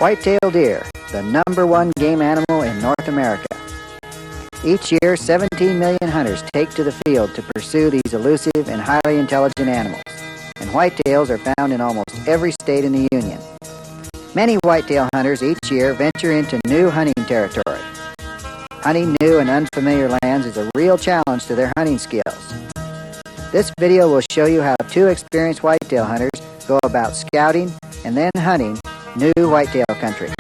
White-tailed deer, the #1 game animal in North America. Each year, 17 million hunters take to the field to pursue these elusive and highly intelligent animals, and whitetails are found in almost every state in the Union. Many whitetail hunters each year venture into new hunting territory. Hunting new and unfamiliar lands is a real challenge to their hunting skills. This video will show you how 2 experienced whitetail hunters go about scouting and then hunting new whitetail country.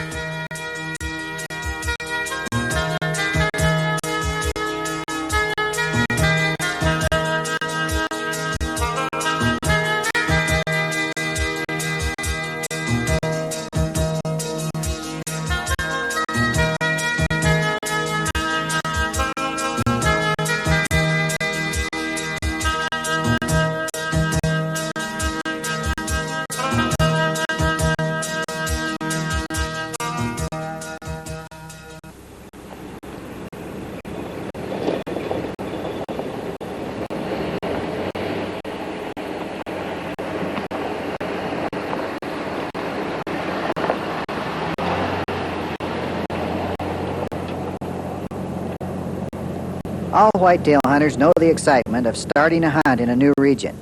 All whitetail hunters know the excitement of starting a hunt in a new region.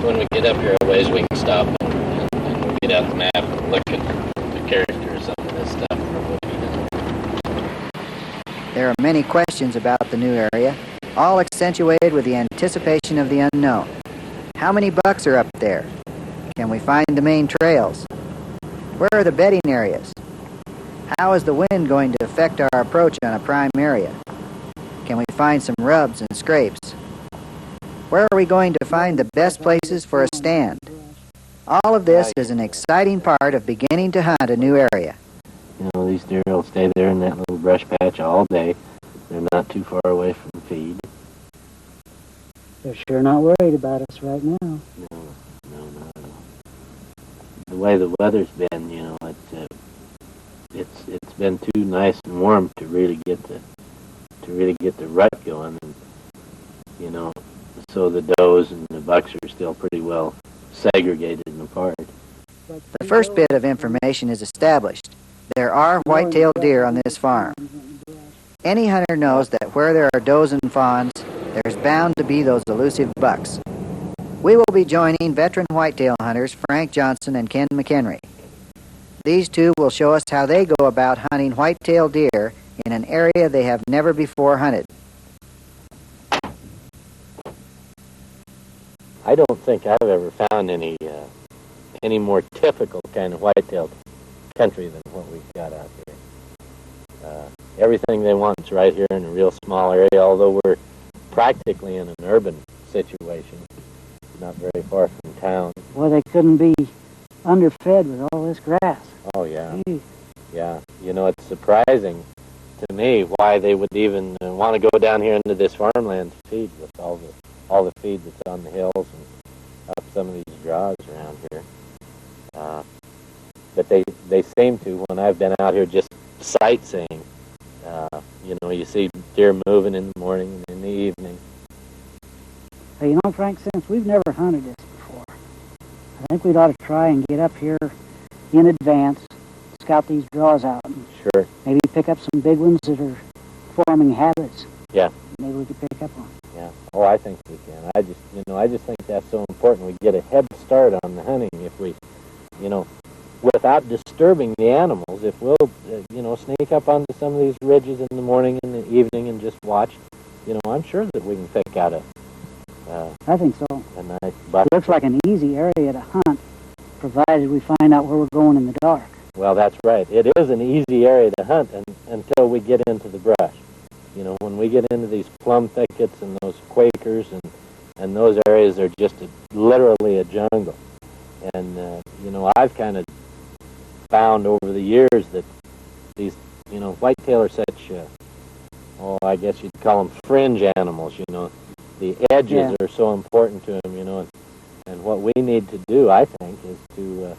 When we get up here a ways, we can stop and we'll get out the map and look at the character of some of this stuff we're looking at. There are many questions about the new area, all accentuated with the anticipation of the unknown. How many bucks are up there? Can we find the main trails? Where are the bedding areas? How is the wind going to affect our approach on a prime area? Can we find some rubs and scrapes? Where are we going to find the best places for a stand? All of this is an exciting part of beginning to hunt a new area. You know, these deer will stay there in that little brush patch all day. They're not too far away from feed. They're sure not worried about us right now. No, not at all. The way the weather's been, you know, it's been too nice and warm to really get the rut going, and you know, so the does and the bucks are still pretty well segregated and apart. The first bit of information is established. There are white-tailed deer on this farm. Any hunter knows that where there are does and fawns, there's bound to be those elusive bucks. We will be joining veteran whitetail hunters Frank Johnson and Ken McHenry. These 2 will show us how they go about hunting white-tailed deer in an area they have never before hunted. I don't think I've ever found any more typical kind of white-tailed country than what we've got out here. Everything they want is right here in a real small area, although we're practically in an urban situation, not very far from town. Boy, they couldn't be underfed with all this grass. Oh, yeah. Gee. Yeah. You know, it's surprising to me why they would even want to go down here into this farmland to feed with all the feed that's on the hills and up some of these draws around here. But they seem to, when I've been out here just sightseeing, you know, you see deer moving in the morning and in the evening. Hey, you know, Frank, since we've never hunted this before, I think we'd ought to try and get up here in advance, scout these draws out, and Sure. maybe pick up some big ones that are forming habits. Yeah. Maybe we could pick up on. Yeah. Oh, I think we can. I just think that's so important. We get a head start on the hunting if we, you know, without disturbing the animals. If we'll, you know, sneak up onto some of these ridges in the morning and the evening and just watch, you know, I'm sure that we can pick out I think so. a nice buck. It looks like an easy area to hunt, provided we find out where we're going in the dark. Well, that's right. It is an easy area to hunt until we get into the brush. You know, when we get into these plum thickets and those quakers and those areas are just literally a jungle. And, you know, I've kind of found over the years that these, you know, whitetail are such, I guess you'd call them fringe animals, you know. The edges are so important to them, you know. And what we need to do, I think, is to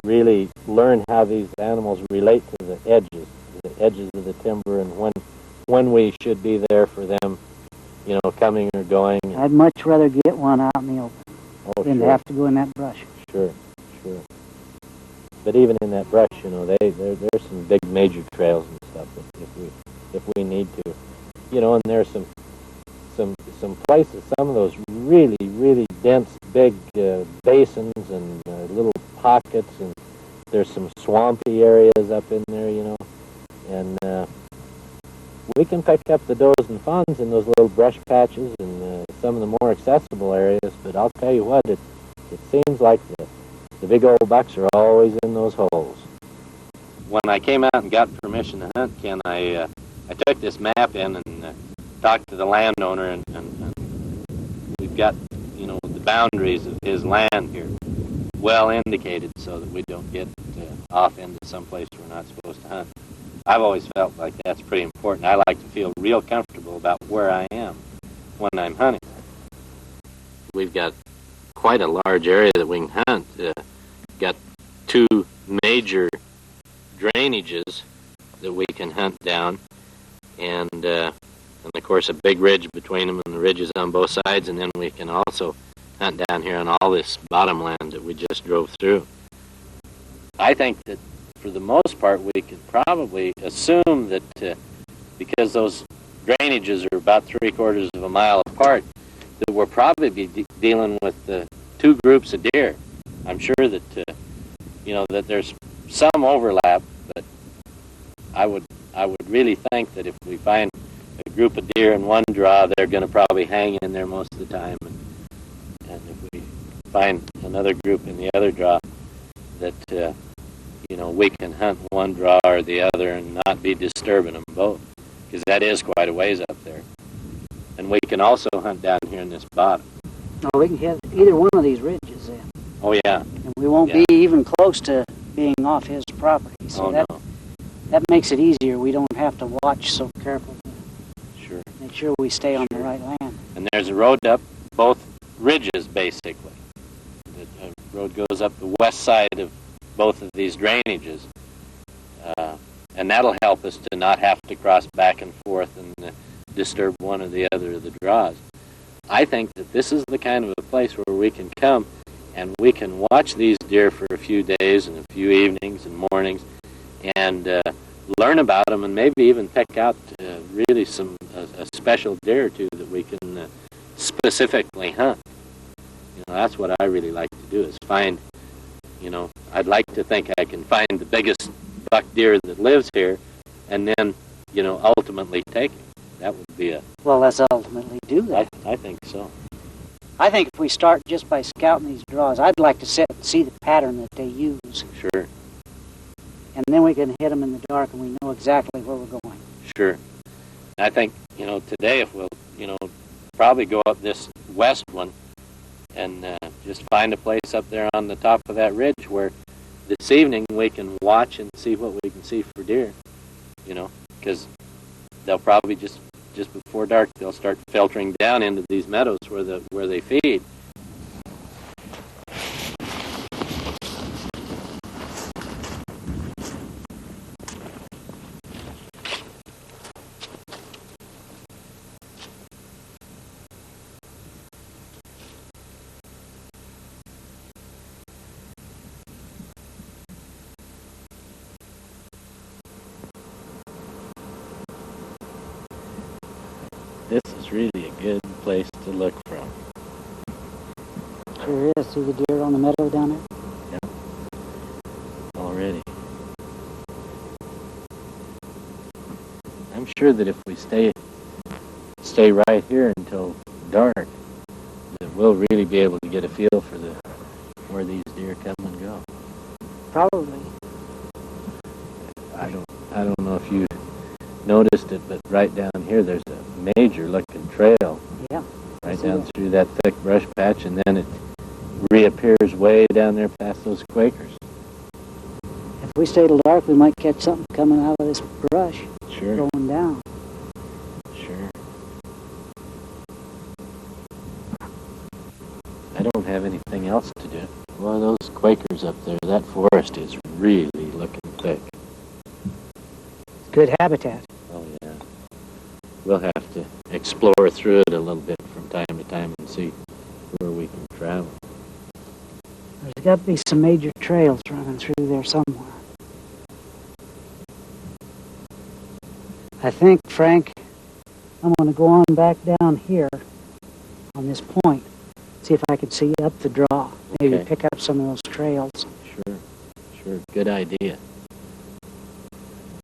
really learn how these animals relate to the edges of the timber, and when we should be there for them, you know, coming or going. I'd much rather get one out in the open than to have to go in that brush. Sure. but even in that brush, you know, there's some big major trails and stuff if we need to, you know, and there's some places, some of those really, really dense, big basins and little pockets, and there's some swampy areas up in there, you know, and we can pick up the does and fawns in those little brush patches and some of the more accessible areas, but I'll tell you what, it seems like the big old bucks are always in those holes. When I came out and got permission to hunt, Ken, I took this map in and talked to the landowner, and we've got, you know, the boundaries of his land here well indicated so that we don't get off into some place we're not supposed to hunt. I've always felt like that's pretty important. I like to feel real comfortable about where I am when I'm hunting. We've got quite a large area that we can hunt. Got two major drainages that we can hunt down, and of course a big ridge between them and the ridges on both sides, and then we can also hunt down here on all this bottomland that we just drove through. I think that for the most part we could probably assume that because those drainages are about 3/4 of a mile apart, that we'll probably be dealing with two groups of deer. I'm sure that you know, that there's some overlap, but I would really think that if we find a group of deer in one draw, they're going to probably hang in there most of the time, and if we find another group in the other draw, that you know, we can hunt one draw or the other and not be disturbing them both, because that is quite a ways up there. And we can also hunt down here in this bottom. Oh, we can hit either one of these ridges then. Oh yeah. And we won't be even close to being off his property. So that makes it easier. We don't have to watch so carefully. Sure. Make sure we stay on the right land. And there's a road up both ridges, basically. The road goes up the west side of both of these drainages. And that'll help us to not have to cross back and forth and disturb one or the other of the draws. I think that this is the kind of a place where we can come and we can watch these deer for a few days and a few evenings and mornings and learn about them, and maybe even pick out really a special deer or two that we can specifically hunt. You know, that's what I really like to do, is find, you know, I'd like to think I can find the biggest buck deer that lives here and then, you know, ultimately take it. That would be Well, let's ultimately do that. I think so. I think if we start just by scouting these draws, I'd like to sit and see the pattern that they use. Sure. And then we can hit them in the dark and we know exactly where we're going. Sure. I think, you know, today if we'll, you know, probably go up this west one and just find a place up there on the top of that ridge where this evening we can watch and see what we can see for deer, you know, because they'll probably just before dark they'll start filtering down into these meadows where they feed. This is really a good place to look from. Sure is. See the deer on the meadow down there? Yeah. Already. I'm sure that if we stay right here until dark, that we'll really be able to get a feel for where these deer come and go. Probably. I don't know if you noticed it, but right down here there's a major looking trail. Yeah. Right down through that thick brush patch, and then it reappears way down there past those Quakers. If we stay till dark, we might catch something coming out of this brush. Sure. Going down. Sure. I don't have anything else to do. Well, those Quakers up there, that forest is really looking thick. Good habitat. Oh, yeah. We'll have to explore through it a little bit from time to time and see where we can travel. There's got to be some major trails running running through there somewhere. I think, Frank, I'm going to go on back down here on this point, see if I can see up the draw. Maybe Okay. pick up some of those trails. Sure. Good idea.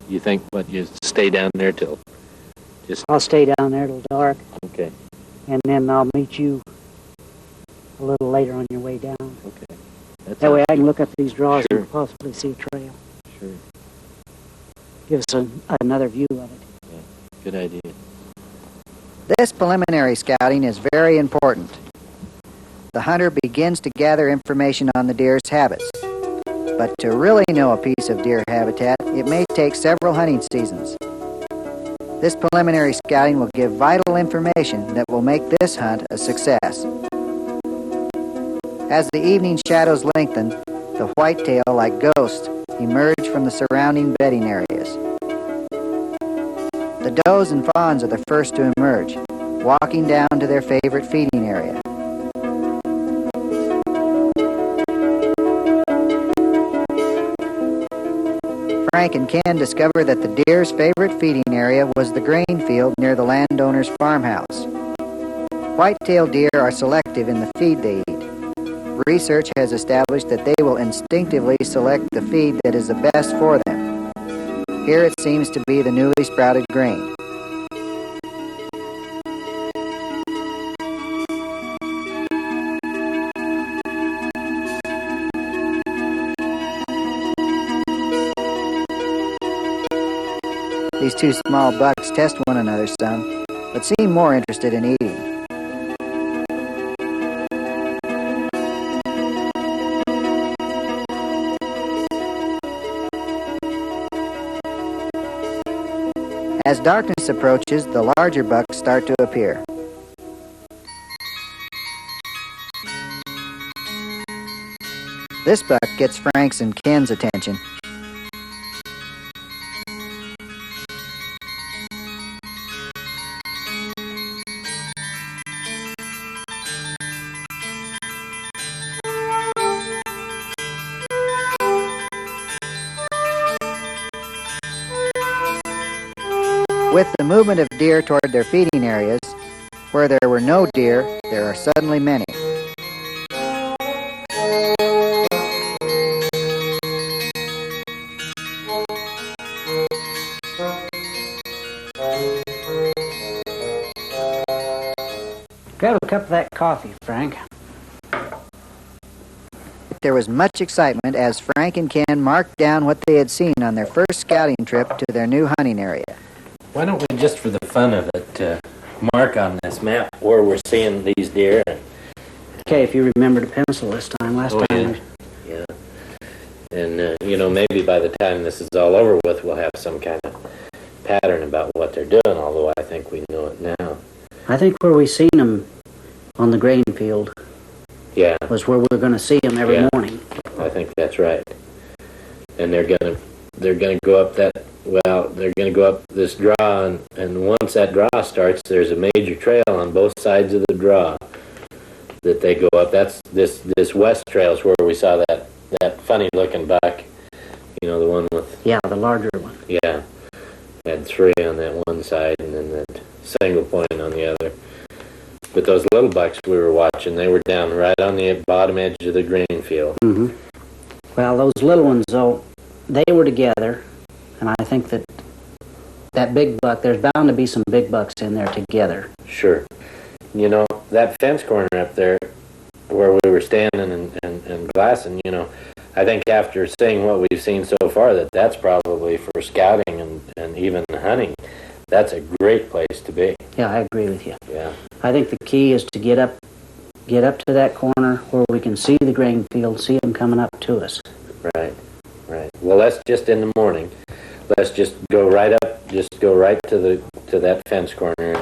You think, you stay down there till just... I'll stay down there till dark, Okay, and then I'll meet you a little later on your way down. okay. That way I can look up these draws Sure. and possibly see a trail. Sure, Give us another view of it. good idea. This preliminary scouting is very important. The hunter begins to gather information on the deer's habits. But to really know a piece of deer habitat, it may take several hunting seasons. This preliminary scouting will give vital information that will make this hunt a success. As the evening shadows lengthen, the whitetail, like ghosts, emerge from the surrounding bedding areas. The does and fawns are the first to emerge, walking down to their favorite feeding area. Frank and Ken discover that the deer's favorite feeding area was the grain field near the landowner's farmhouse. White-tailed deer are selective in the feed they eat. Research has established that they will instinctively select the feed that is the best for them. Here it seems to be the newly sprouted grain. These two small bucks test one another some, but seem more interested in eating. As darkness approaches, the larger bucks start to appear. This buck gets Frank's and Ken's attention. With the movement of deer toward their feeding areas, where there were no deer, there are suddenly many. Grab a cup of that coffee, Frank. There was much excitement as Frank and Ken marked down what they had seen on their first scouting trip to their new hunting area. Why don't we, just for the fun of it, mark on this map where we're seeing these deer? Okay, if you remember to pencil this time. Last Oh, time. yeah. And, maybe by the time this is all over with, we'll have some kind of pattern about what they're doing, although I think we know it now. I think where we seen them on the grain field Yeah, was where we were going to see them every Yeah. morning. I think that's right. And they're gonna go up they're gonna go up this draw, and once that draw starts, there's a major trail on both sides of the draw that they go up. That's this west trail is where we saw that funny looking buck, the one with, Yeah, the larger one. yeah, had three on that one side and then that single point on the other. But those little bucks we were watching, they were down right on the bottom edge of the grain field. Mm-hmm. Well, those little ones, though, they were together, and I think that big buck, there's bound to be some big bucks in there together. Sure. That fence corner up there where we were standing and glassing, I think after seeing what we've seen so far, that's probably for scouting and even hunting. That's a great place to be. Yeah, I agree with you. Yeah. I think the key is to get up to that corner where we can see the grain field, see them coming up to us. Right. Well, let's just in the morning. Let's just go right to that fence corner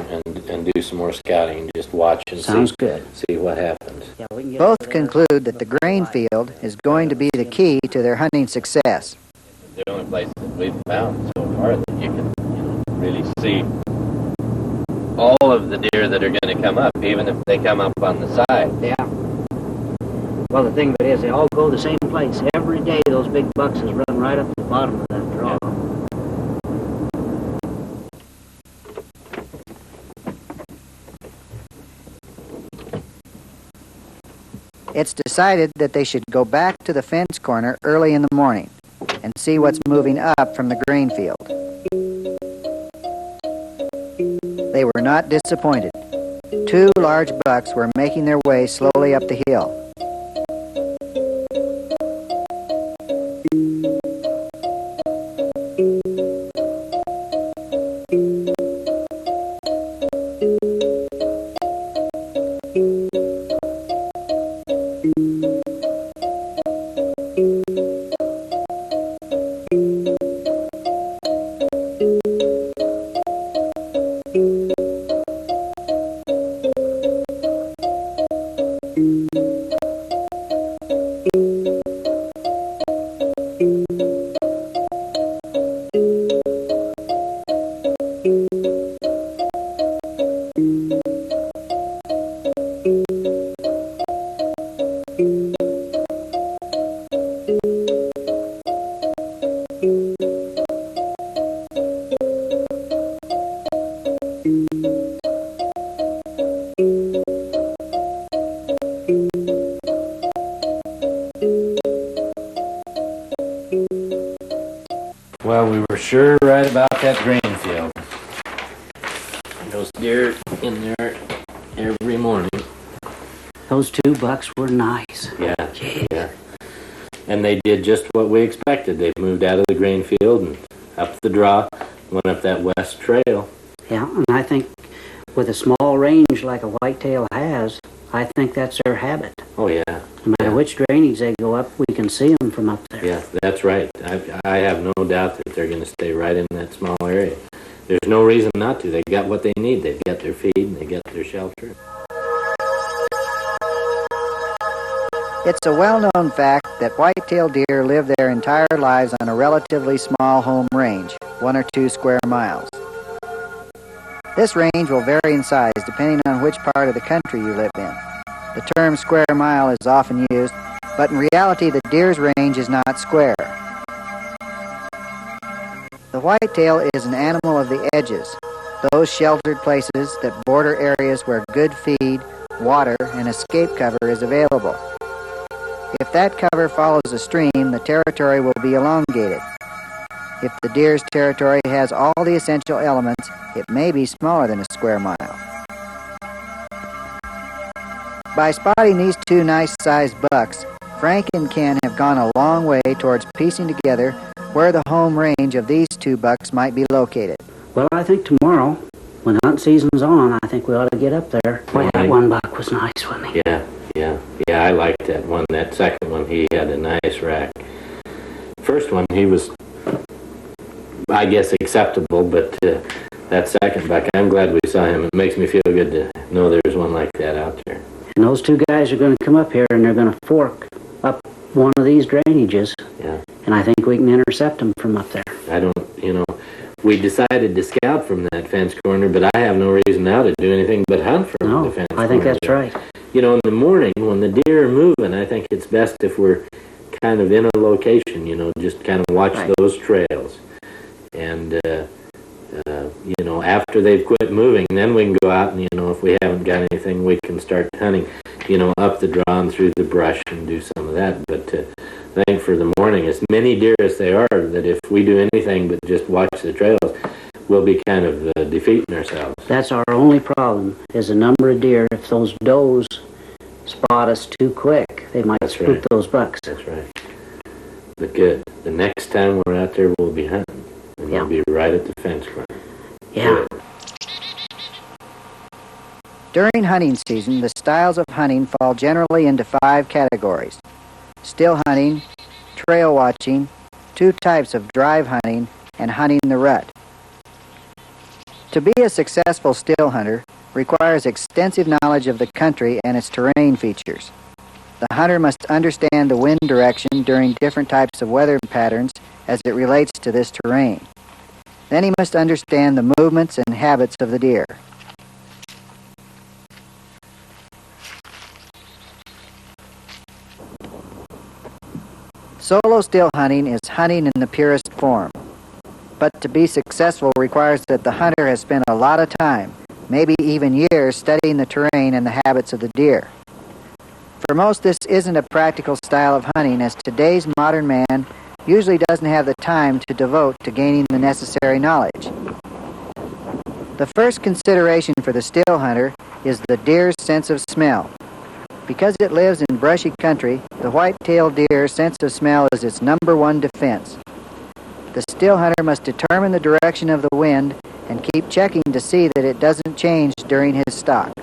and do some more scouting and just watch and Sounds good. see what happens. Yeah, we can get Both up there. conclude that the grain field is going to be the key to their hunting success. The only place that we've found so far that you can really see all of the deer that are going to come up, even if they come up on the side. Yeah. Well, the thing of it is, they all go the same place. Every day, those big bucks is run right up to the bottom of that draw. It's decided that they should go back to the fence corner early in the morning and see what's moving up from the grain field. They were not disappointed. 2 large bucks were making their way slowly up the hill. Well, we were sure right about that grain field. Those deer in there every morning. Those 2 bucks were nice. Yeah, yeah. And they did just what we expected. They moved out of the grain field and up the draw, went up that west trail. Yeah, and I think with a small range like a whitetail has, I think that's their habit. Oh, yeah. No matter which drainage they go up, we can see them from up there. Yeah, that's right. I have no doubt that they're going to stay right in that small area. There's no reason not to. They got what they need. They've got their feed and they got their shelter. It's a well-known fact that white-tailed deer live their entire lives on a relatively small home range, 1 or 2 square miles. This range will vary in size depending on which part of the country you live in. The term square mile is often used, but in reality the deer's range is not square. The whitetail is an animal of the edges, those sheltered places that border areas where good feed, water, and escape cover is available. If that cover follows a stream, the territory will be elongated. If the deer's territory has all the essential elements, it may be smaller than a square mile. By spotting these 2 nice-sized bucks, Frank and Ken have gone a long way towards piecing together where the home range of these 2 bucks might be located. Well, I think tomorrow, when hunt season's on, I think we ought to get up there. Boy, that 1 buck was nice, wasn't he? Yeah, I liked that one. That second one, he had a nice rack. First one, he was, I guess, acceptable, but that second buck, I'm glad we saw him. It makes me feel good to know there's one like that out there. And those 2 guys are going to come up here and they're going to fork up one of these drainages. Yeah. And I think we can intercept them from up there. We decided to scout from that fence corner, but I have no reason now to do anything but hunt from the fence corner. I think that's right. In the morning when the deer are moving, I think it's best if we're kind of in a location, just kind of watch those trails. And, after they've quit moving, then we can go out and, if we haven't got anything, we can start hunting, up the draw and through the brush and do some of that. But I think for the morning, as many deer as they are, that if we do anything but just watch the trails, we'll be kind of defeating ourselves. That's our only problem, is a number of deer. If those does spot us too quick, they might spook those bucks. That's right. But good. The next time we're out there, we'll be hunting. And we'll be right at the fence corner. Yeah. Good. During hunting season, the styles of hunting fall generally into 5 categories: still hunting, trail watching, 2 types of drive hunting, and hunting the rut. To be a successful still hunter requires extensive knowledge of the country and its terrain features. The hunter must understand the wind direction during different types of weather patterns as it relates to this terrain. Then he must understand the movements and habits of the deer. Solo still hunting is hunting in the purest form. But to be successful requires that the hunter has spent a lot of time, maybe even years, studying the terrain and the habits of the deer. For most, this isn't a practical style of hunting, as today's modern man usually doesn't have the time to devote to gaining the necessary knowledge. The first consideration for the still hunter is the deer's sense of smell. Because it lives in brushy country, the white-tailed deer's sense of smell is its number one defense. The still hunter must determine the direction of the wind and keep checking to see that it doesn't change during his stalk.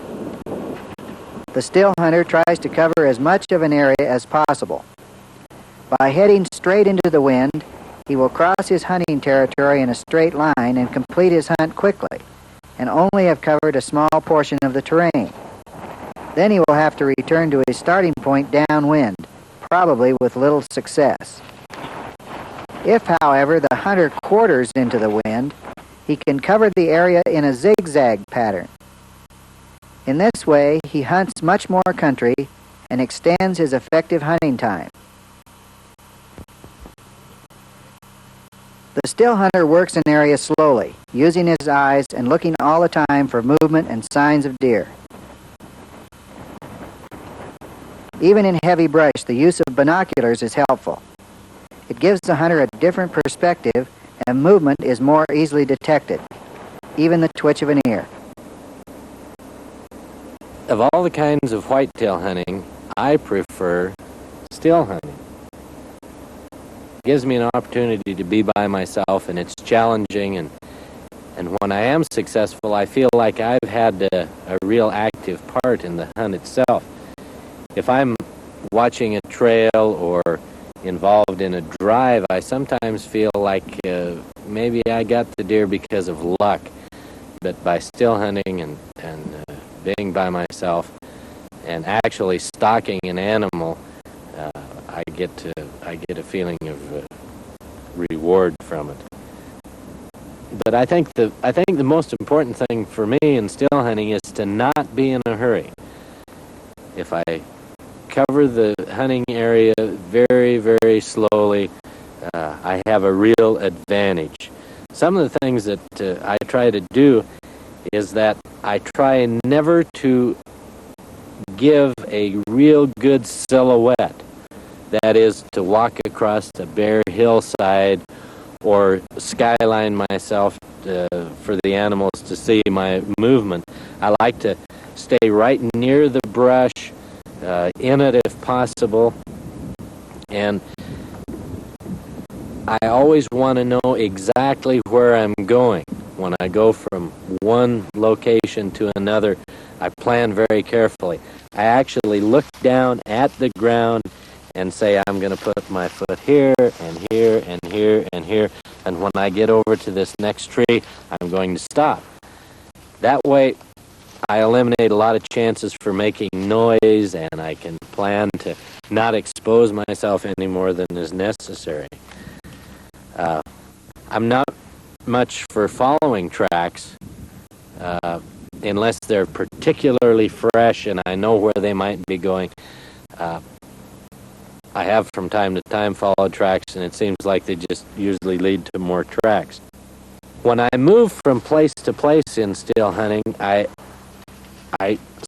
The still hunter tries to cover as much of an area as possible. By heading straight into the wind, he will cross his hunting territory in a straight line and complete his hunt quickly, and only have covered a small portion of the terrain. Then he will have to return to his starting point downwind, probably with little success. If, however, the hunter quarters into the wind, he can cover the area in a zigzag pattern. In this way, he hunts much more country and extends his effective hunting time. The still hunter works an area slowly, using his eyes and looking all the time for movement and signs of deer. Even in heavy brush, the use of binoculars is helpful. It gives the hunter a different perspective, and movement is more easily detected, even the twitch of an ear. Of all the kinds of whitetail hunting, I prefer still hunting. It gives me an opportunity to be by myself, and it's challenging, and when I am successful, I feel like I've had a real active part in the hunt itself. If I'm watching a trail or involved in a drive, I sometimes feel like maybe I got the deer because of luck, but by still hunting and being by myself and actually stalking an animal, I get a feeling of reward from it. But I think the most important thing for me in still hunting is to not be in a hurry. If I cover the hunting area very, very slowly, I have a real advantage. Some of the things that I try to do is that I try never to give a real good silhouette. That is, to walk across a bare hillside or skyline myself for the animals to see my movement. I like to stay right near the brush, in it if possible, and I always want to know exactly where I'm going. When I go from one location to another, I plan very carefully. I actually look down at the ground and say, I'm going to put my foot here and here and here and here, and when I get over to this next tree, I'm going to stop. That way, I eliminate a lot of chances for making noise, and I can plan to not expose myself any more than is necessary. I'm not much for following tracks unless they're particularly fresh and I know where they might be going. I have from time to time followed tracks, and it seems like they just usually lead to more tracks. When I move from place to place in still hunting, I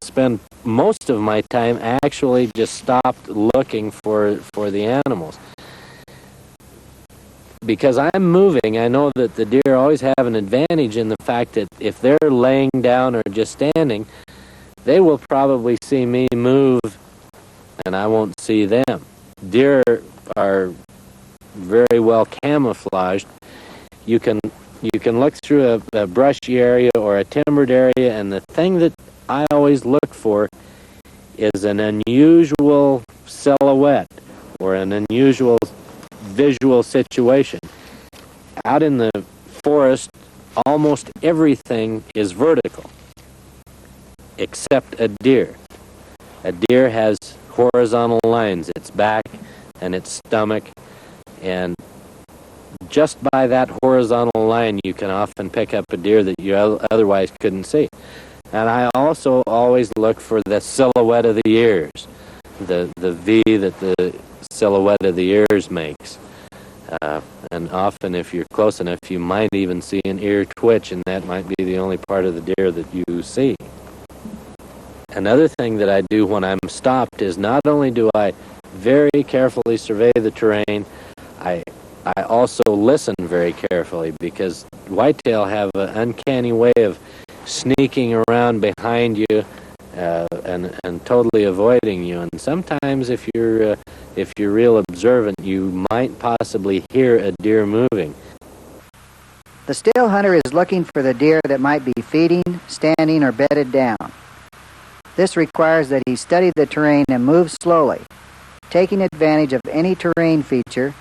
spend most of my time actually just stopped looking for the animals. Because I'm moving, I know that the deer always have an advantage in the fact that if they're laying down or just standing, they will probably see me move and I won't see them. Deer are very well camouflaged. You can look through a brushy area or a timbered area, and the thing that I always look for is an unusual silhouette or an unusual visual situation. Out in the forest, almost everything is vertical, except a deer. A deer has horizontal lines, its back and its stomach, and just by that horizontal line you can often pick up a deer that you otherwise couldn't see. And I also always look for the silhouette of the ears, the V that the silhouette of the ears makes. And often, if you're close enough, you might even see an ear twitch, and that might be the only part of the deer that you see. Another thing that I do when I'm stopped is not only do I very carefully survey the terrain, I also listen very carefully, because whitetail have an uncanny way of sneaking around behind you and totally avoiding you. And sometimes, if you're real observant, you might possibly hear a deer moving. The still hunter is looking for the deer that might be feeding, standing, or bedded down. This requires that he study the terrain and move slowly, taking advantage of any terrain feature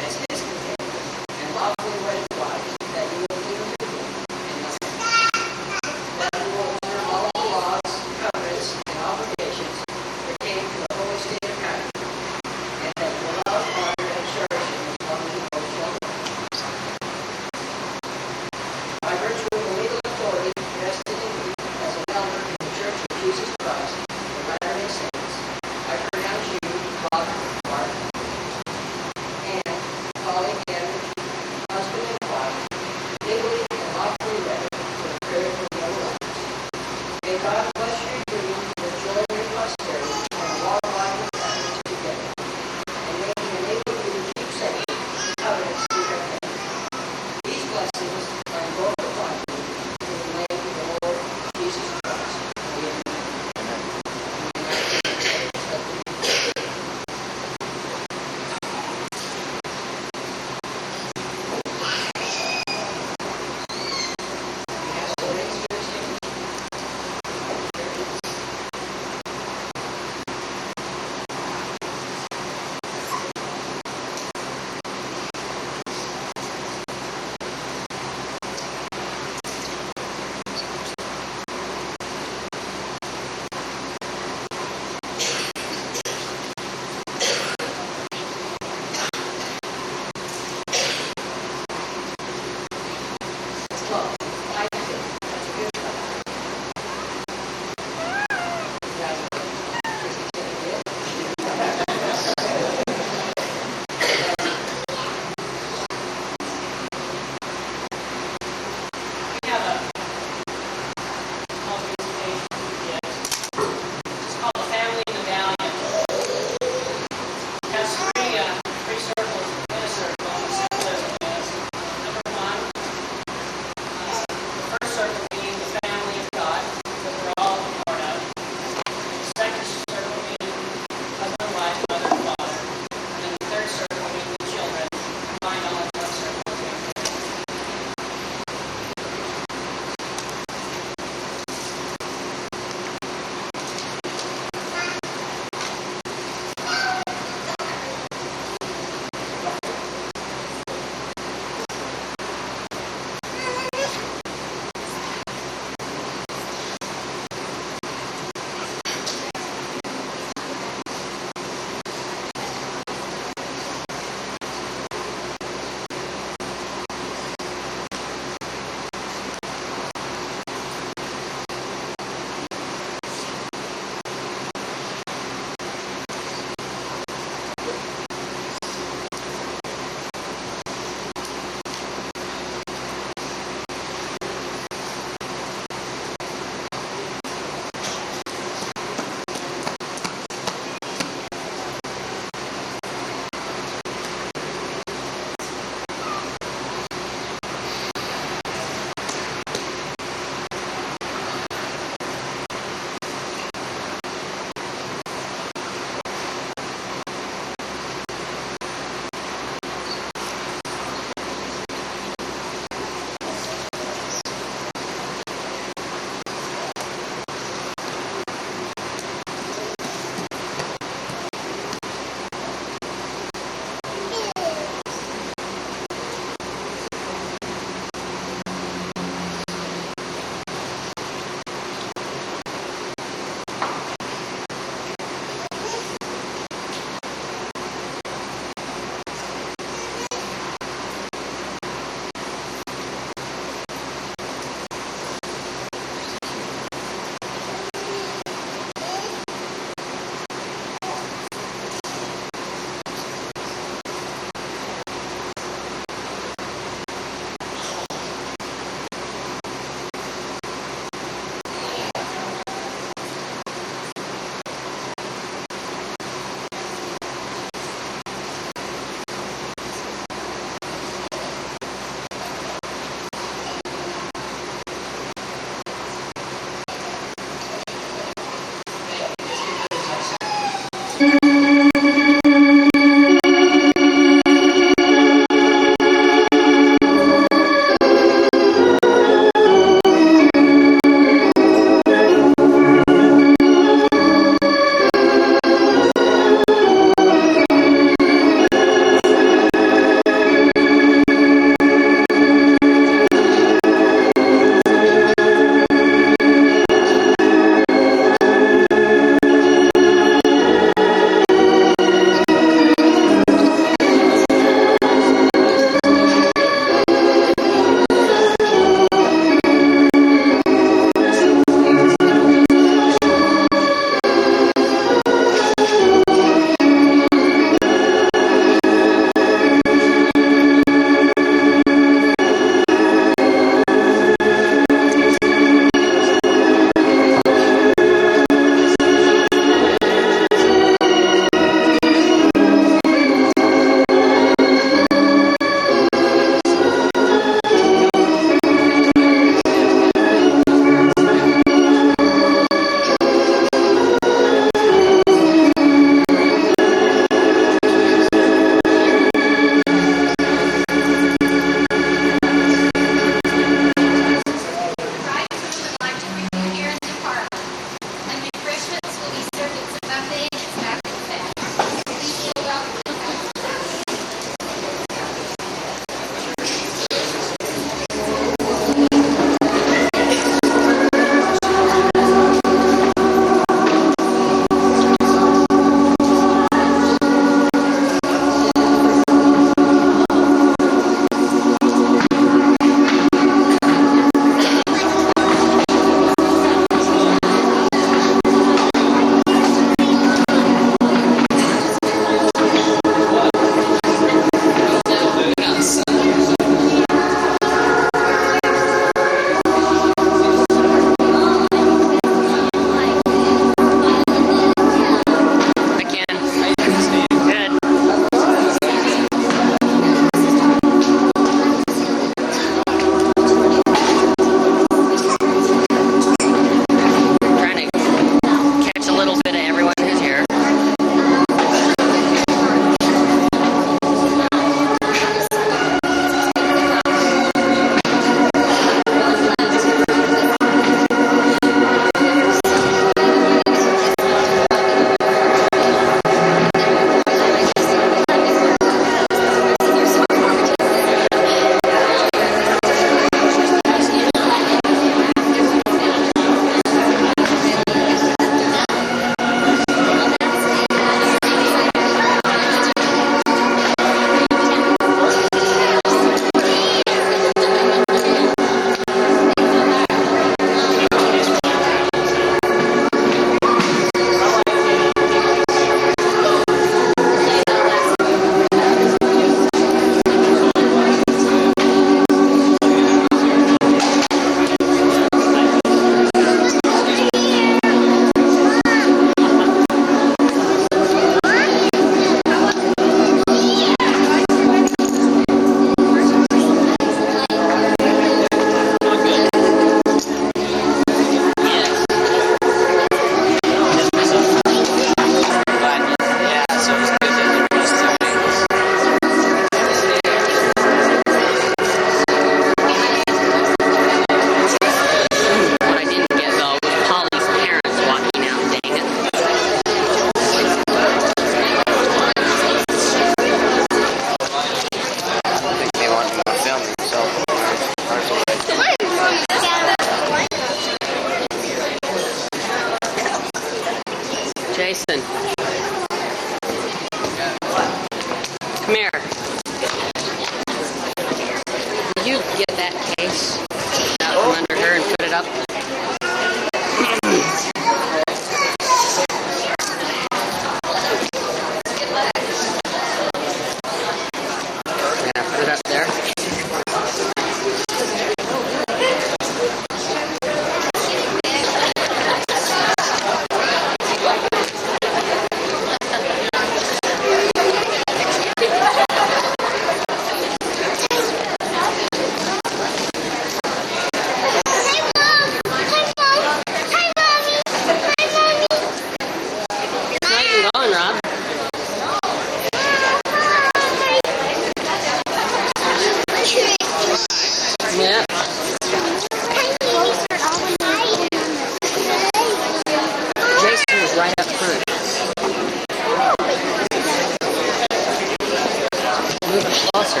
move them closer.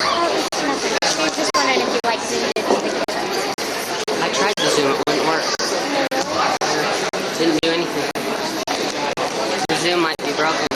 Oh, it's nothing. I was just wondering if you like zoomed in with the kiddos. I tried to zoom, it wouldn't work. Didn't do anything. The zoom might be broken.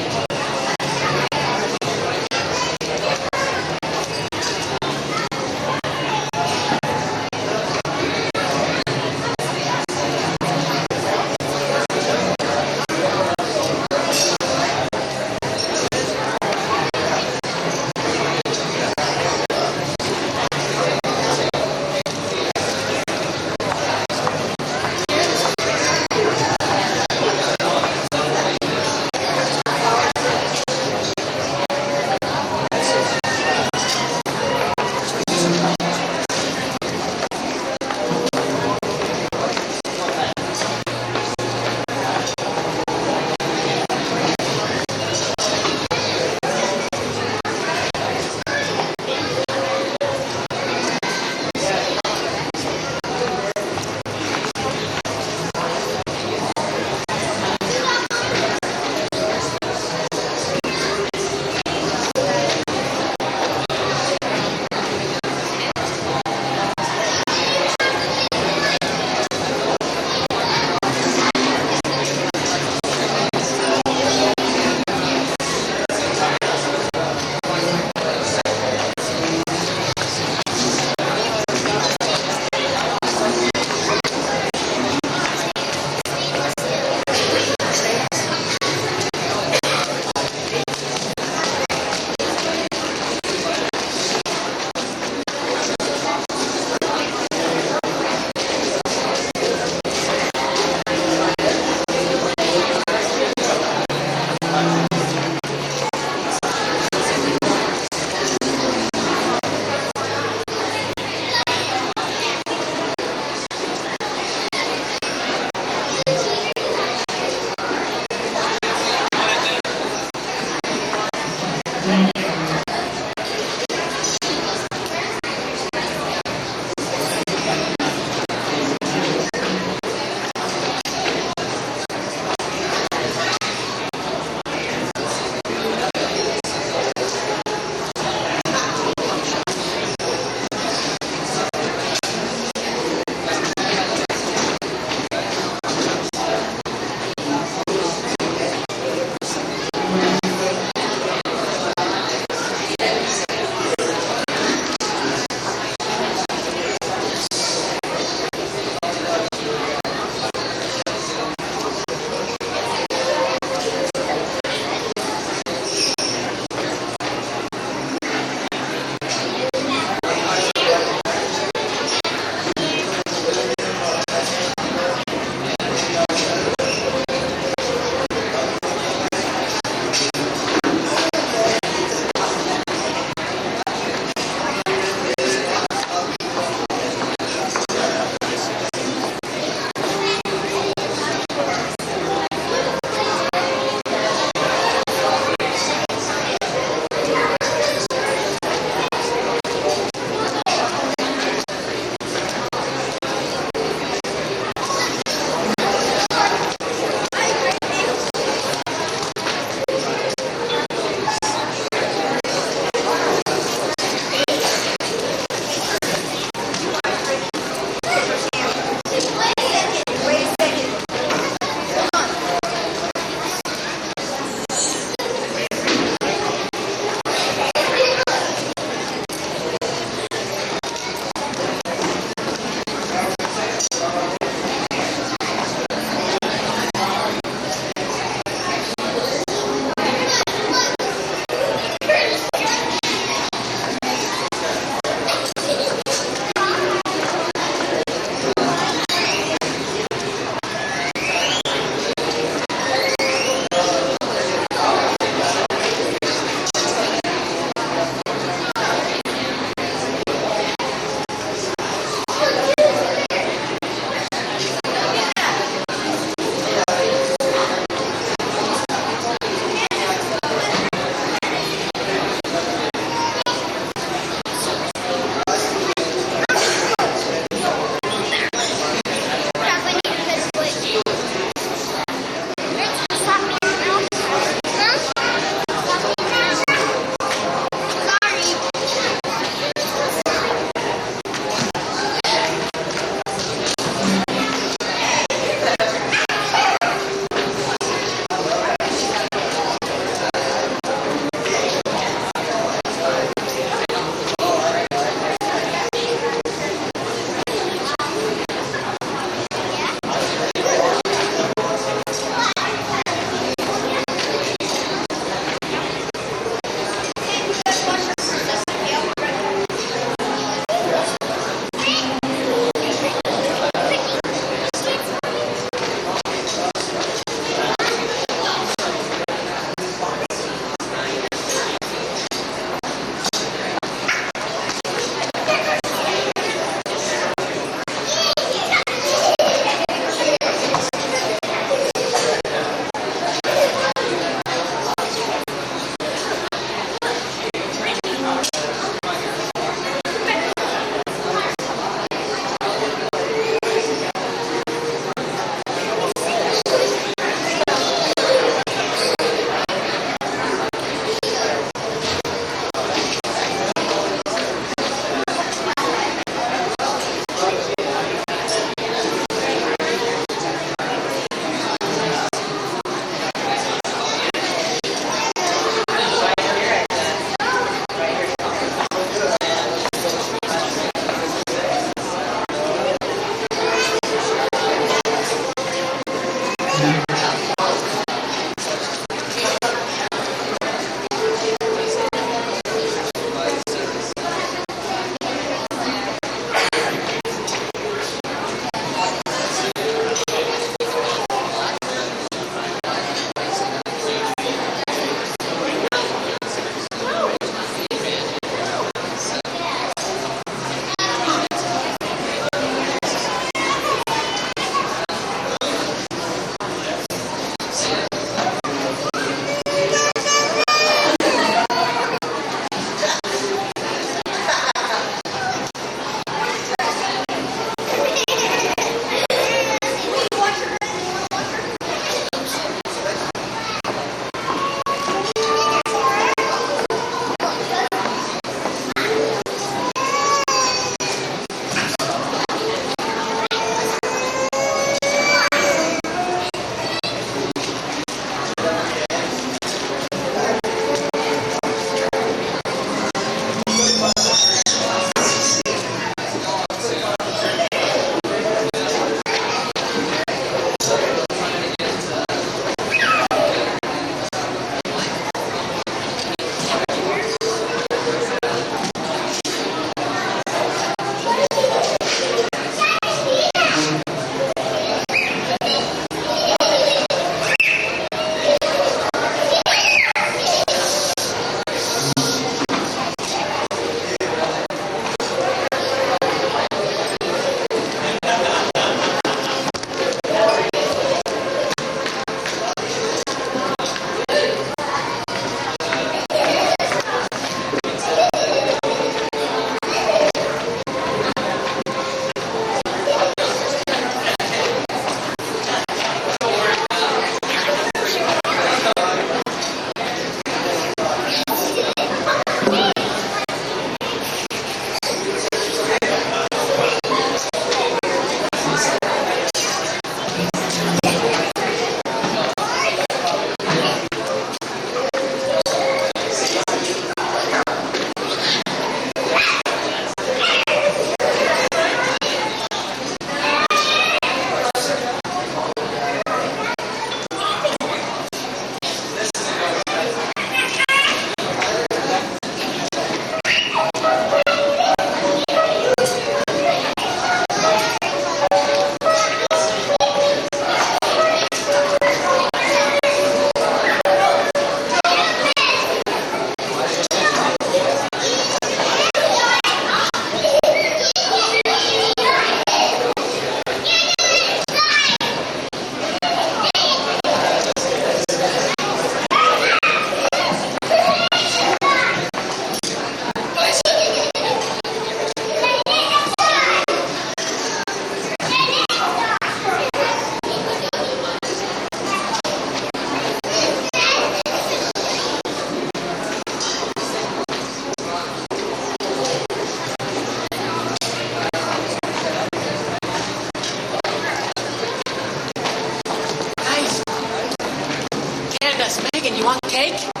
Cake? I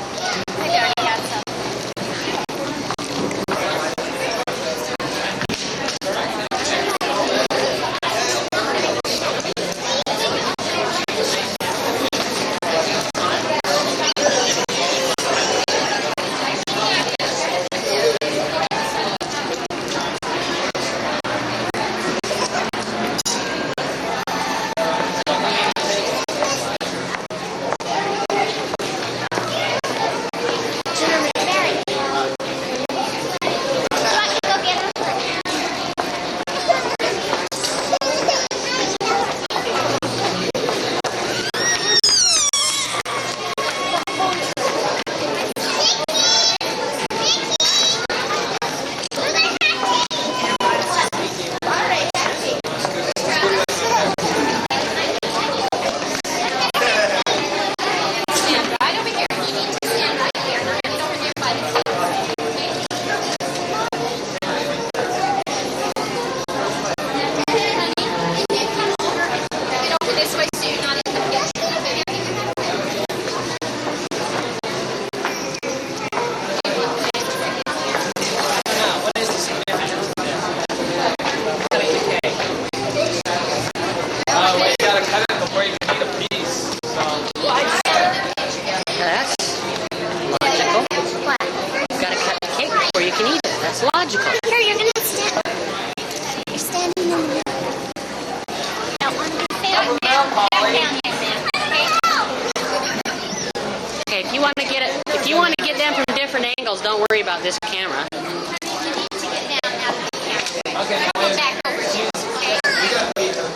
already had some. Here, you're gonna stand. You're standing in the middle. That one. Okay, if you want to get them from different angles, don't worry about this camera. You need to get down out of the camera. Okay, now go back over to you. Okay.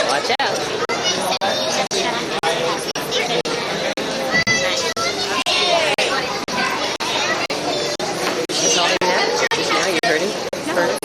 Watch out. You told him that? Just now you heard him? Heard it?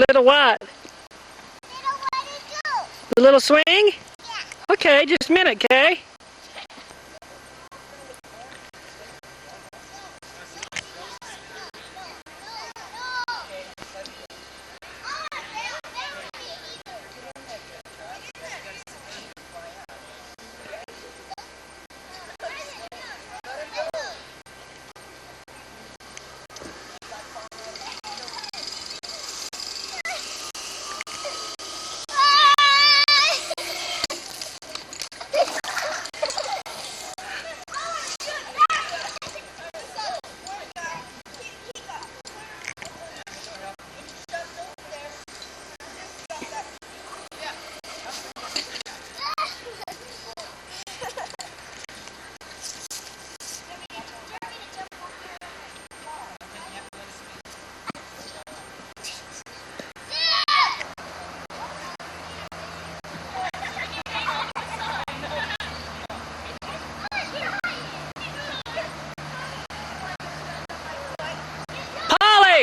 Little what? The little swing? Yeah. Okay, just a minute, okay?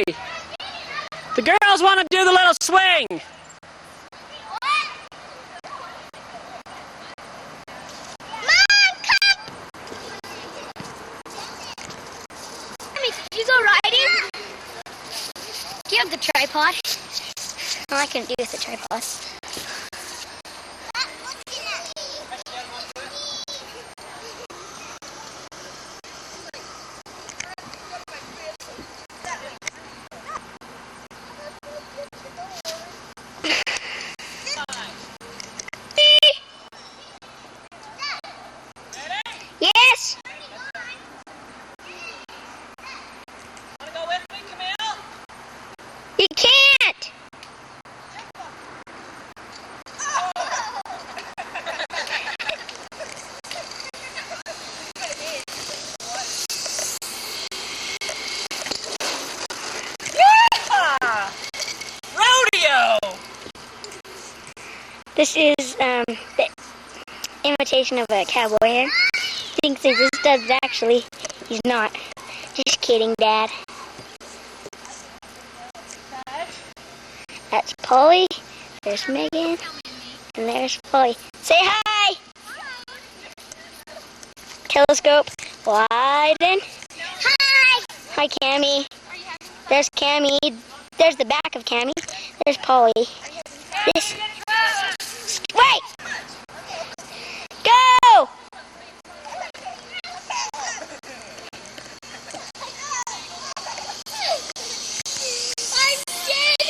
The girls want to do the little swing. Did you go riding? Do you have the tripod? No, I can do with the tripod. Yes! Want to go with me, Camille? You can't! Yeah! Rodeo! This is the imitation of a cowboy hair. He thinks this does actually. He's not. Just kidding, Dad. That's Polly. There's Megan. And there's Polly. Say hi! Telescope. Widen. Hi! Hi, Cammy. There's Cammy. There's the back of Cammy. There's Polly. This. Wait! Go! I'm dead!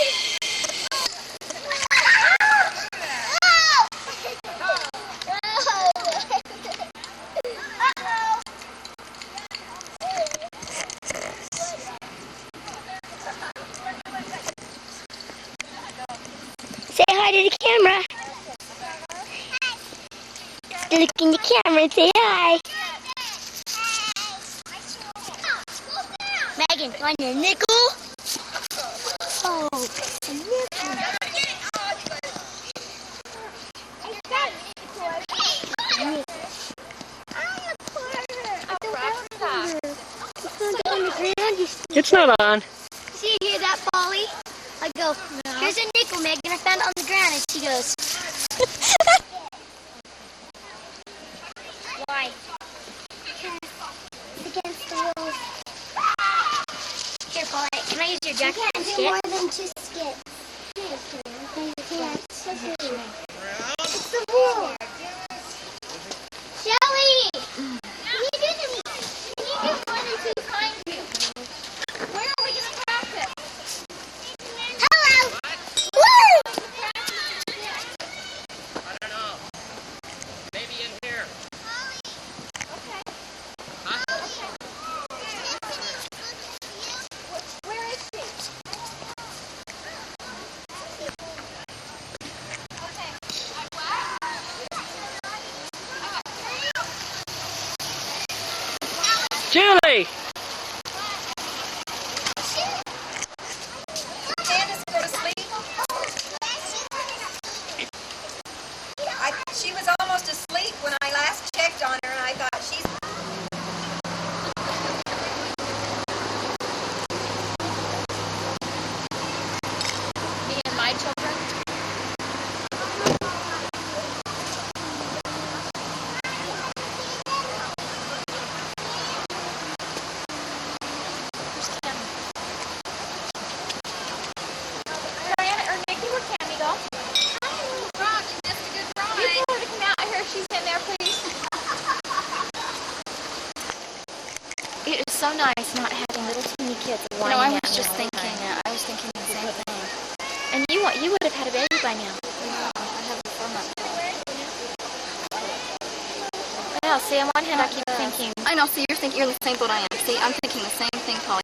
Say hi to the camera. Look in the camera and say hi. Megan, want your nickel? Oh, a nickel. It's not on. See, you hear that, Polly? I go, here's a nickel, Megan. I found it on the ground. And she goes, why? It's against the rules. Here, Polly, can I use your jacket and skit? More than 2 skits. It's the rule. Shelly! Can you do more than 2 times? Where are we going to practice? Hello! Woo! I don't know. Maybe in here. Okay. Huh? Where is she? Julie! She was almost asleep when I last checked on her, and I thought she's... Me and my children? Diana or Nikki, where'd Cammy go? Ron, you missed a good ride. You told her to come out. I heard she's in there, please. It is so nice not having little teeny kids whining I at was me just all the thinking, time. I was thinking the same thing. And you would have had a baby by now. I have a 4-month. Well, see, on one hand, I keep thinking, I know, so you're the same boat I am. See, I'm thinking the same thing, Polly.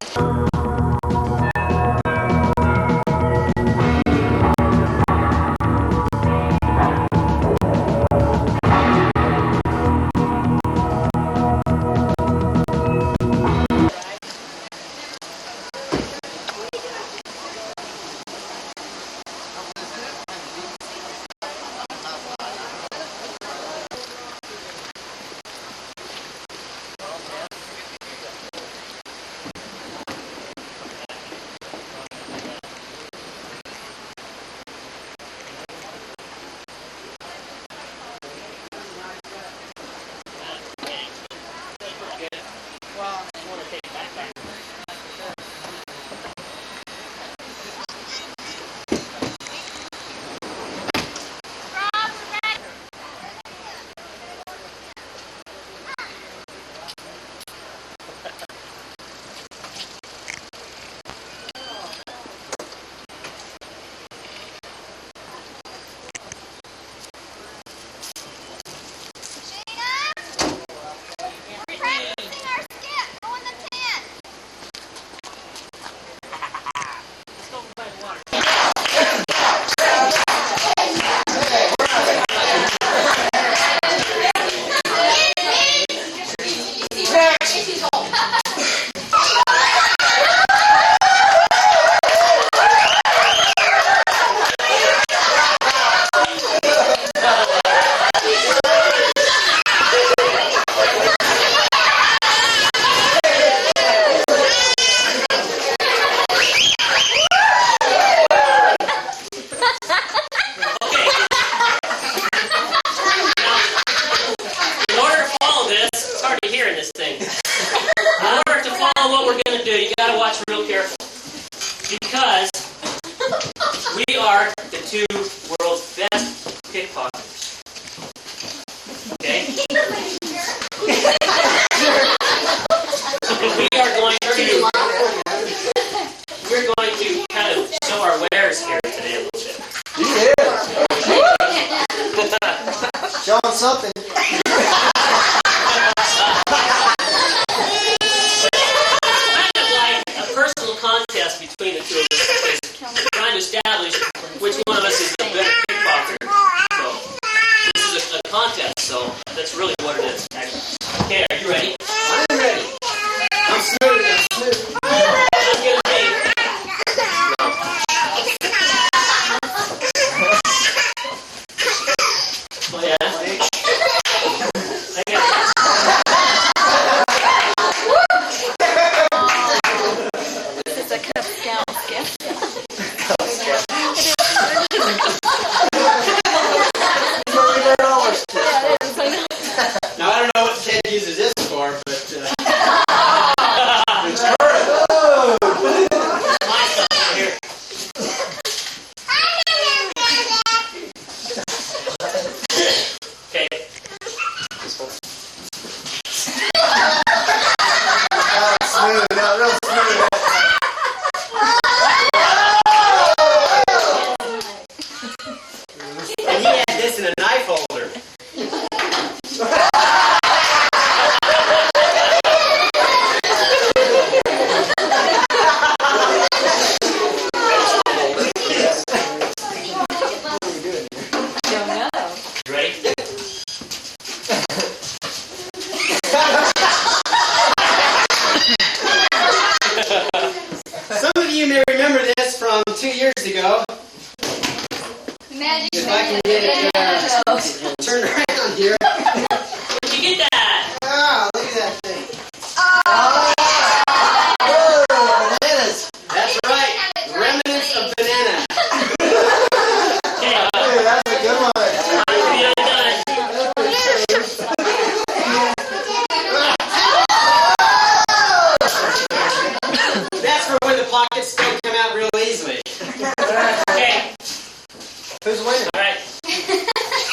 what we're going to do. You got to watch real careful. Because we are the two world's best pickpocketers. Okay? We're going to kind of show our wares here today a little bit. Show them something. Kind of like a personal contest between the two of us, is trying to establish which one of us is the better pickpocketer. So this is a contest, so that's really what it is. Okay, are you ready? I'm ready. I'm smooth. I'm smooth. That's gonna be. Oh yeah. I got This is a Cub Scout gift. Now I don't know what Ted uses this for, but it's my stuff right here. Okay. Smooth. No, real smooth. and he had this in a knife holder. Ready? Some of you may remember this from 2 years ago. Magic If I can get it turned around here. Where'd you get that? Ah, look at that thing. Oh, bananas. That's right. Remnants of banana. Okay, Hey, that's a good one. we are done. That's for when the pockets don't come out real easily. Okay, Who's winning? all right.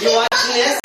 You watching this?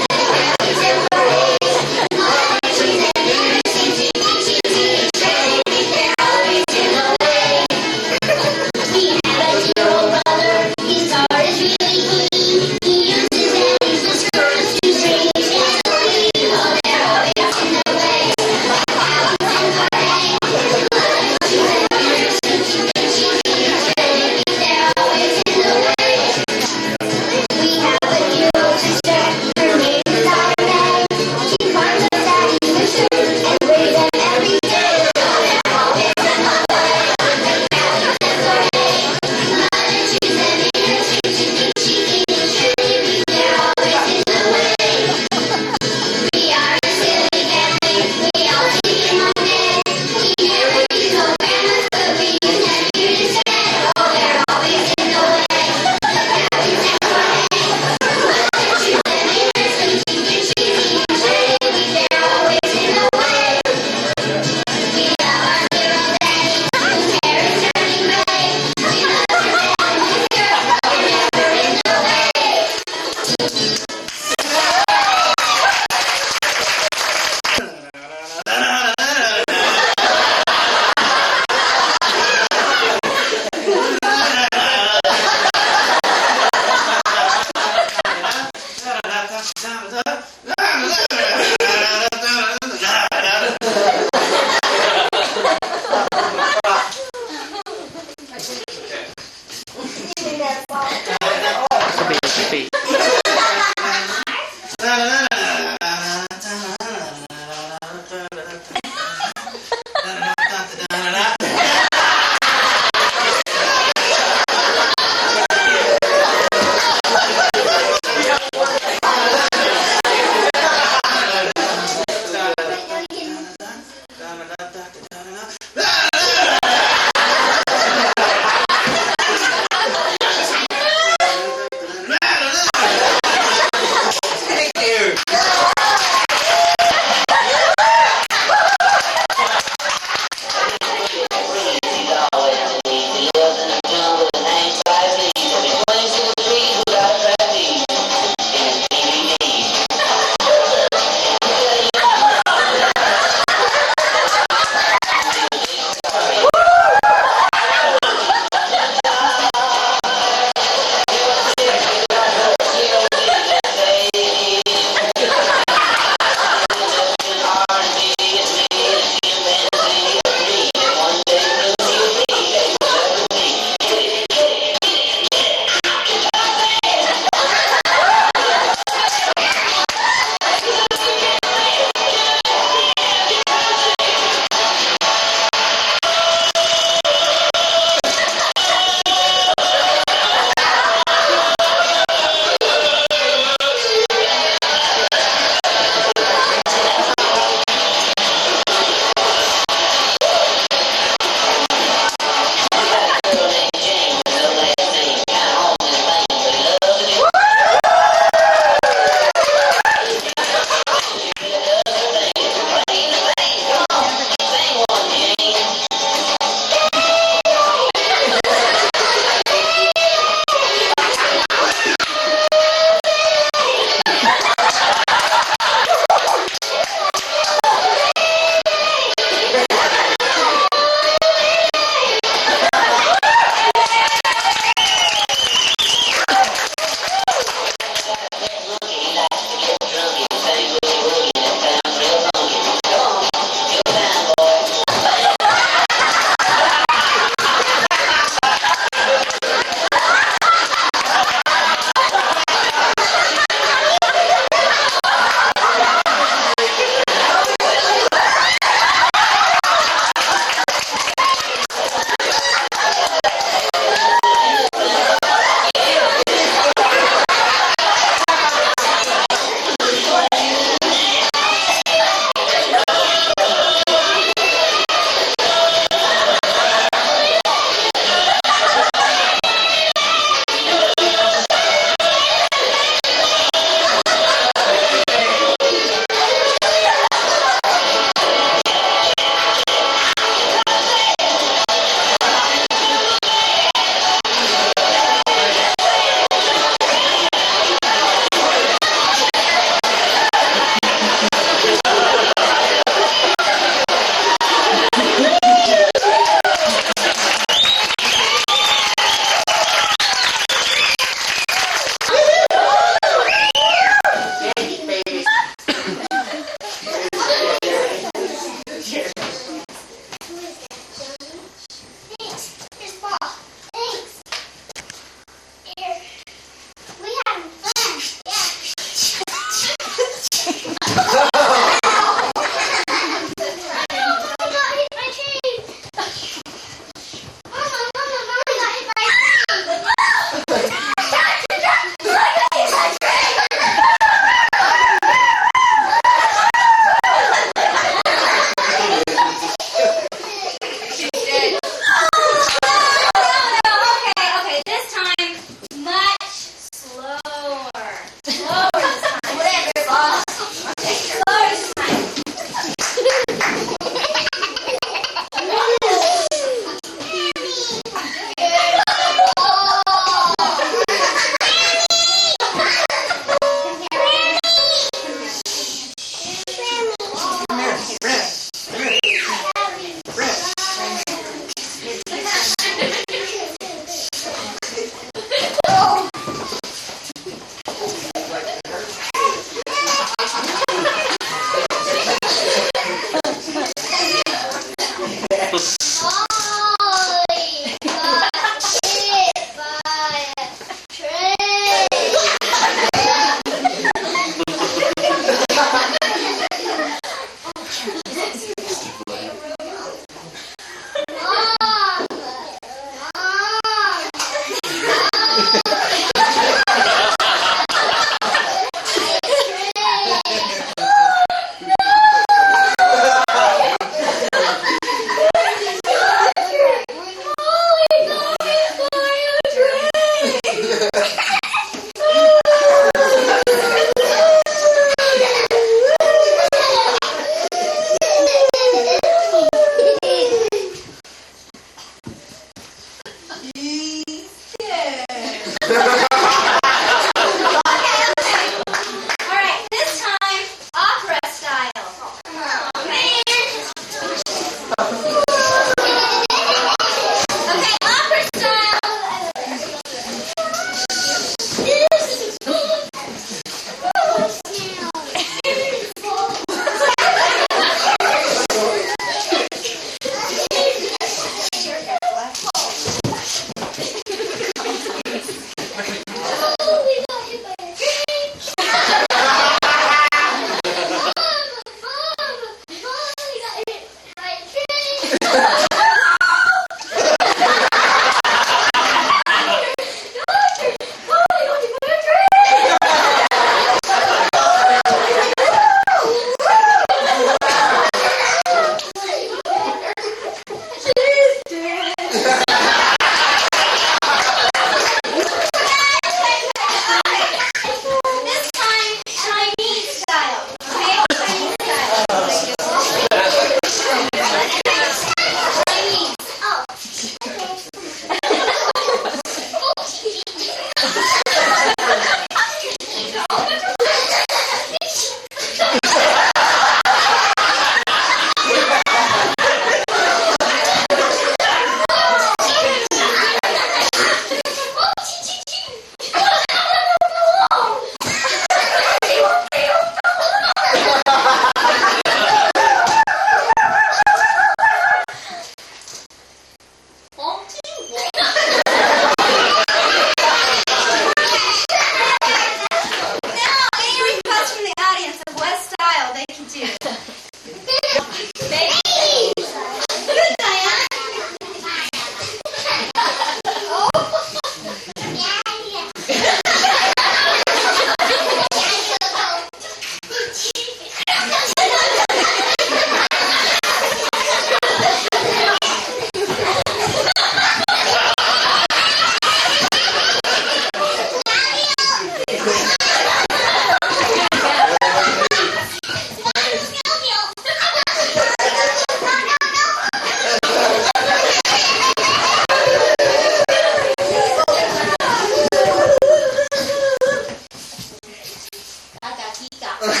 What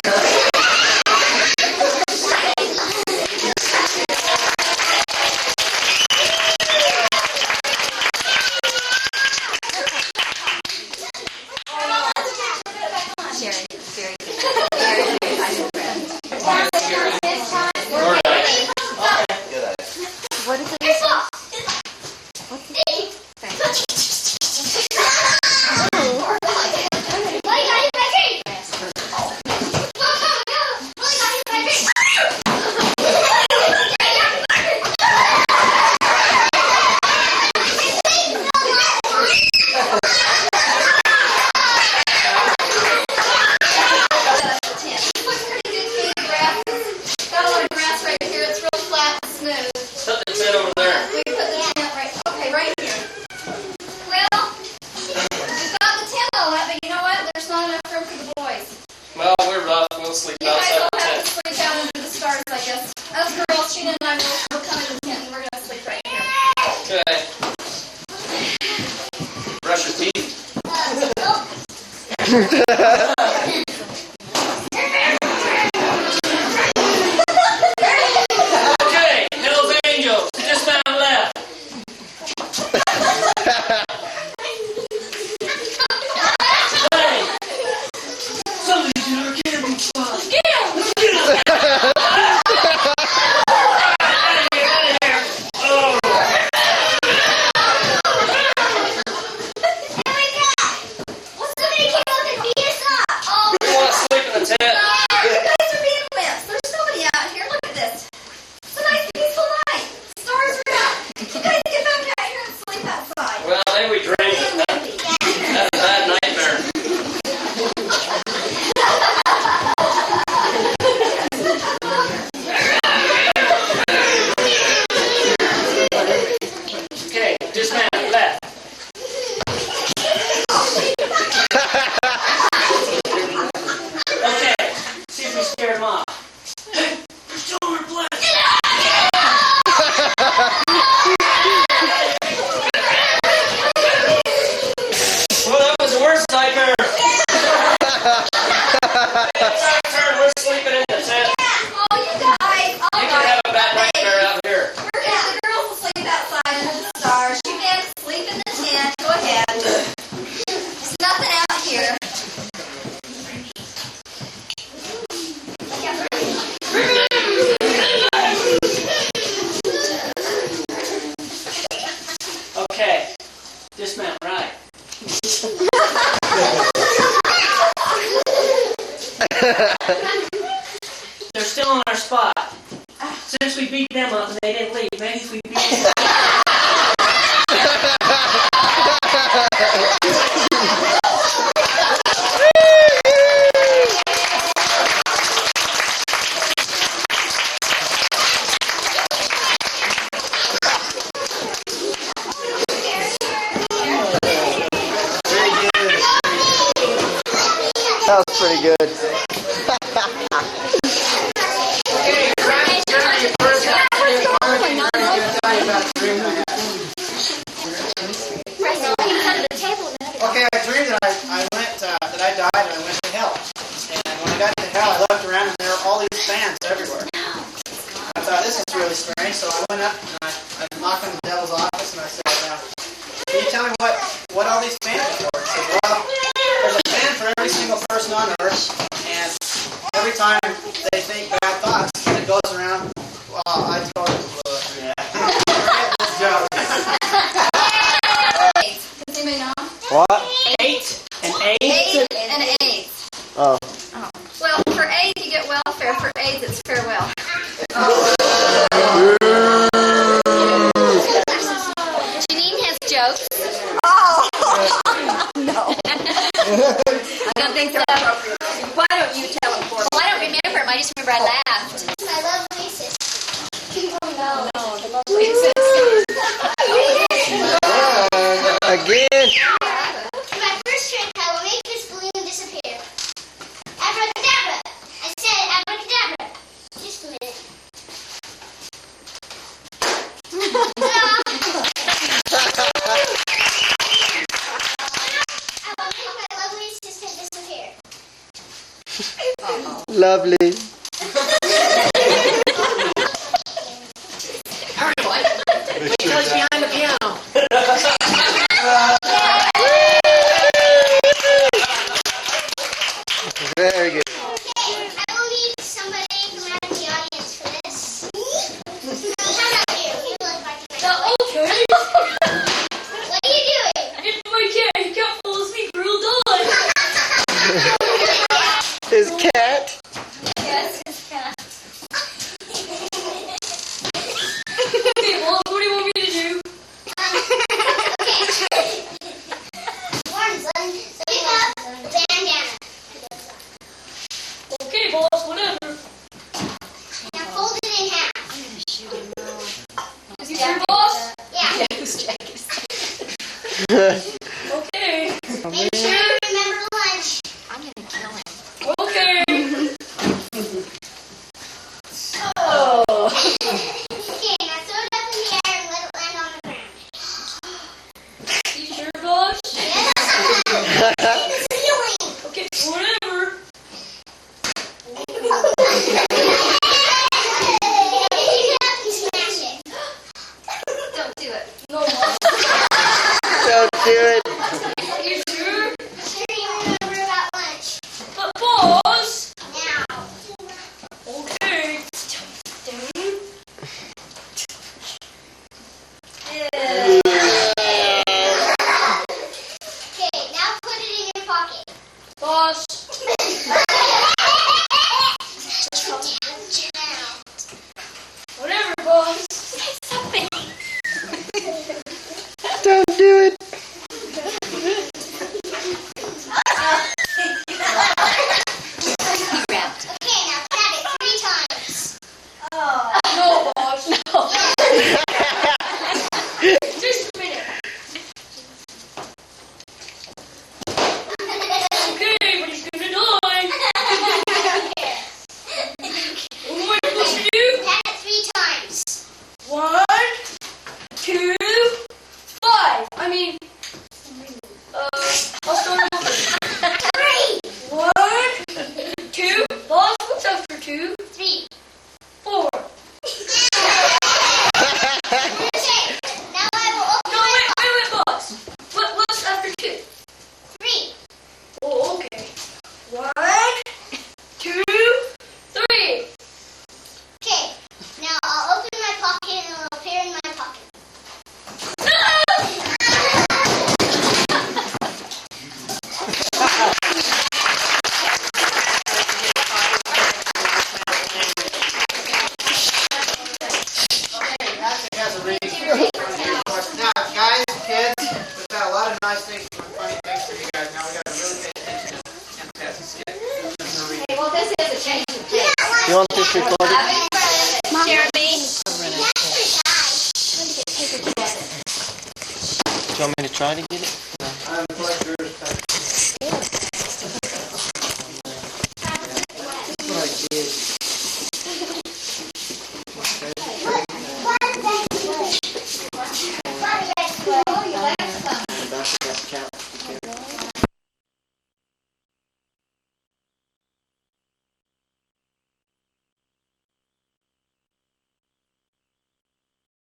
is it? Well, we're rough. We'll sleep outside the tent. Sleep down under the stars, I guess. Us girls, Sheena and I will come in the tent and we're going to sleep right here. Okay. Brush your teeth. Okay, Hell's Angels, just down left. Hey, somebody's in our camping spot. Let's get him! Let's get him! Dismount, right. They're still on our spot. Since we beat them up and they didn't leave, maybe if we beat them up. That was pretty good. Okay, I dreamed that that I died and I went to hell. And when I got to hell, I looked around and there were all these fans everywhere. I thought, this is really strange, so I went up and I knocked on the devil's office and I said, can you tell me what all these fans are for? He said, well, there's a fan for every single person on earth, and every time they think bad thoughts, it goes around, well, I told you to blow it. Yeah. This joke. Does anybody know? What? 8 and 8. 8 and AIDS. Oh. Well, for AIDS you get welfare. For AIDS it's farewell. Janine has jokes. Oh! No. I don't think so. Why don't you tell them for me? Well, I don't remember him. I just remember I laughed. I love Reese's. No, the love Again. My first trick, I will make this balloon disappear. Abracadabra! I said abracadabra. Just a minute. Lovely. Wait till he's behind the piano. Very good. Okay, I will need somebody from out of the audience for this. Come up here. You look like you're Okay. What are you doing? It's my cat. He can't fall asleep or he'll die. His cat. Yes, it's cat. Okay, well, what do you want me to do? Warren, son. So pick up the bandana. Okay, boss, whatever. Now fold it in half. Is he your boss? Yeah. Okay. Make sure you remember lunch. I'm gonna kill him. Okay. Okay, now throw it up in the air and let it land on the ground. You sure, boss? Yes. Ceiling. Okay, whatever. Smash it. Don't do it. No, boss. Don't do it. You sure? Sure you remember about lunch. But, boss. Now. Okay. Okay, now put it in your pocket. Boss. Now. Whatever, boss. Don't do it. Okay, now pat it 3 times. No, boss. Just a minute. Okay, but he's gonna die. What am I supposed to do? Pat it 3 times. 1, 2, 5. I mean, I'll start over. 3. 1, 2. Boss, what's after 2? 3. 4. Okay, now I will open No, my wait, boss. What's after 2? 3. Oh, okay. 1, 2, 3. Okay, now I'll open my pocket and it'll appear in my pocket. Actually has a reading. Now, guys, kids, we've got a lot of nice things and funny things for you guys. Now we got to really pay attention and pass the skit. Listen to reading. Well, this is a change of pace. You want this recorded? Jeremy. Do you want me to try to get it? I'm quite yours. Like,